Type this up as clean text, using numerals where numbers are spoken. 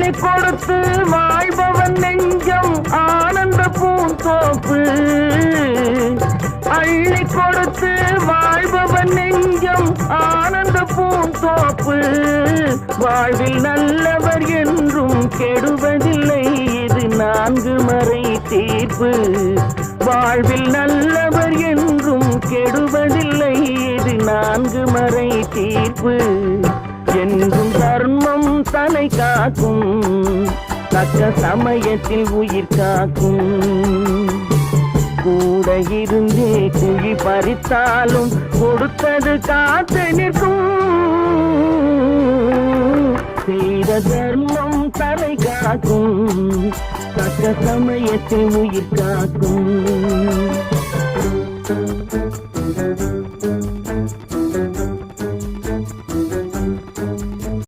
அள்ளி கொடுத்து வாழ்பவன் நெஞ்சம் ஆனந்த பூந்தோப்பு. அள்ளி கொடுத்து வாழ்பவன் நெஞ்சம் ஆனந்த பூந்தோப்பு. வாழ்வில் நல்லவர் என்றும் கெடுவதில்லை, இது 4 மறை தீர்ப்பு. வாழ்வில் நல்லவர் என்றும் கெடுவதில்லை, இது 4 மறை தீர்ப்பு. என்றும் தர்மம் தலை காக்கும், தக்க சமயத்தில் உயிர் காக்கும். கூட இருந்தே குழி பறித்தாலும் கொடுத்தது காத்து நிற்கும். செய்த தர்மம் தலை காக்கும், தக்க சமயத்தில் உயிர் காக்கும்.